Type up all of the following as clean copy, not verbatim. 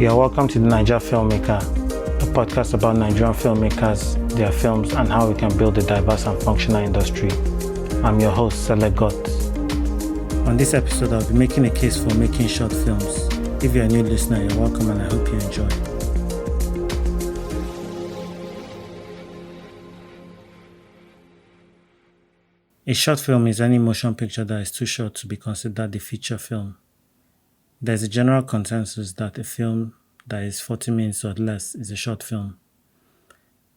You're welcome to the Naija Filmmaker, a podcast about Nigerian filmmakers, their films, and how we can build a diverse and functional industry. I'm your host, Sele Got. On this episode, I'll be making a case for making short films. If you're a new listener, you're welcome and I hope you enjoy. A short film is any motion picture that is too short to be considered a feature film. There's a general consensus that a film that is 40 minutes or less is a short film.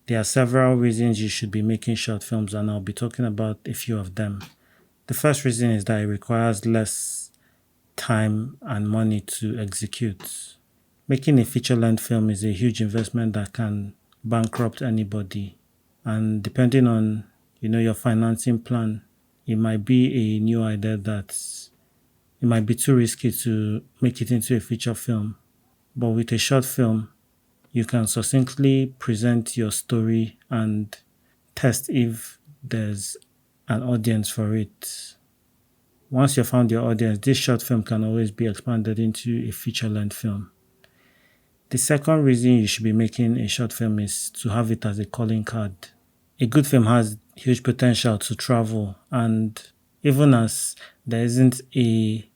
There are several reasons you should be making short films, and I'll be talking about a few of them. The first reason is that it requires less time and money to execute. Making a feature-length film is a huge investment that can bankrupt anybody, and depending on your financing plan, it might be a new idea that it might be too risky to make it into a feature film. But with a short film, you can succinctly present your story and test if there's an audience for it. Once you've found your audience, this short film can always be expanded into a feature-length film. The second reason you should be making a short film is to have it as a calling card. A good film has huge potential to travel, and even as there isn't a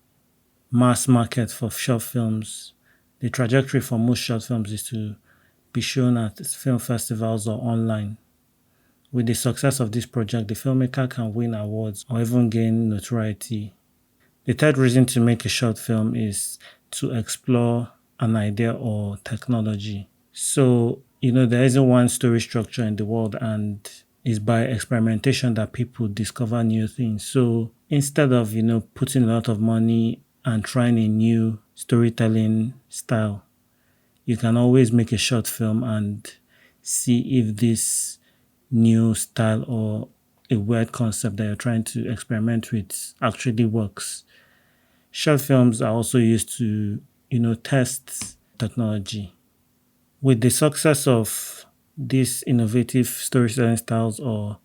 mass market for short films, the trajectory for most short films is to be shown at film festivals or online. With the success of this project, the filmmaker can win awards or even gain notoriety. The third reason to make a short film is to explore an idea or technology. So, there isn't one story structure in the world, and it's by experimentation that people discover new things. So instead of, putting a lot of money and trying a new storytelling style, you can always make a short film and see if this new style or a weird concept that you're trying to experiment with actually works. Short films are also used to, test technology. With the success of these innovative storytelling styles or,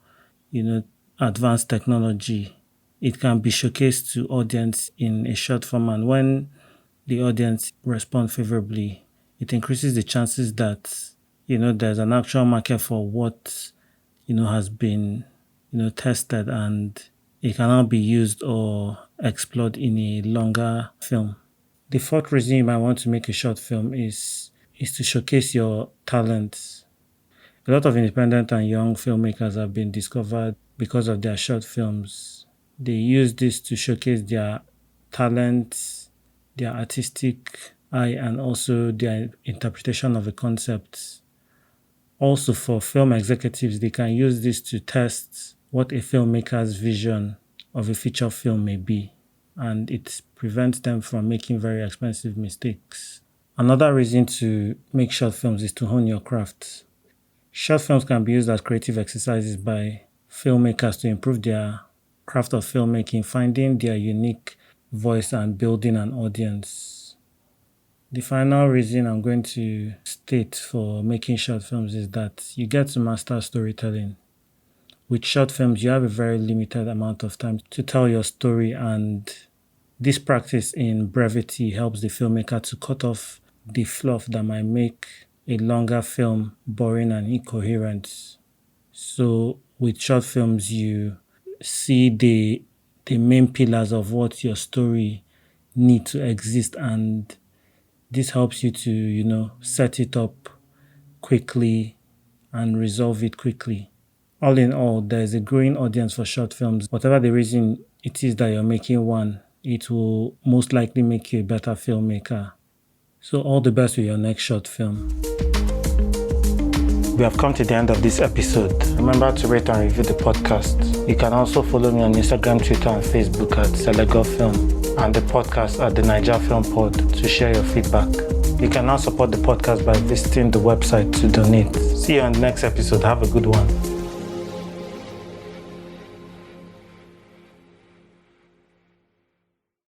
advanced technology, it can be showcased to audience in a short form, and when the audience respond favorably, it increases the chances that, there's an actual market for what, has been, tested, and it can now be used or explored in a longer film. The fourth reason you might want to make a short film is to showcase your talents. A lot of independent and young filmmakers have been discovered because of their short films. They use this to showcase their talents, their artistic eye, and also their interpretation of a concept. Also, for film executives, they can use this to test what a filmmaker's vision of a feature film may be, and it prevents them from making very expensive mistakes. Another reason to make short films is to hone your craft. Short films can be used as creative exercises by filmmakers to improve their craft of filmmaking, finding their unique voice and building an audience. The final reason I'm going to state for making short films is that you get to master storytelling. With short films, you have a very limited amount of time to tell your story, and this practice in brevity helps the filmmaker to cut off the fluff that might make a longer film boring and incoherent. So with short films, you see the main pillars of what your story need to exist, and this helps you to, set it up quickly and resolve it quickly. All in all, there's a growing audience for short films. Whatever the reason it is that you're making one, it will most likely make you a better filmmaker. So all the best with your next short film. We have come to the end of this episode. Remember to rate and review the podcast. You can also follow me on Instagram, Twitter, and Facebook at Sele Got Film, and the podcast at the Naija Film Pod to share your feedback. You can now support the podcast by visiting the website to donate. See you on the next episode. Have a good one.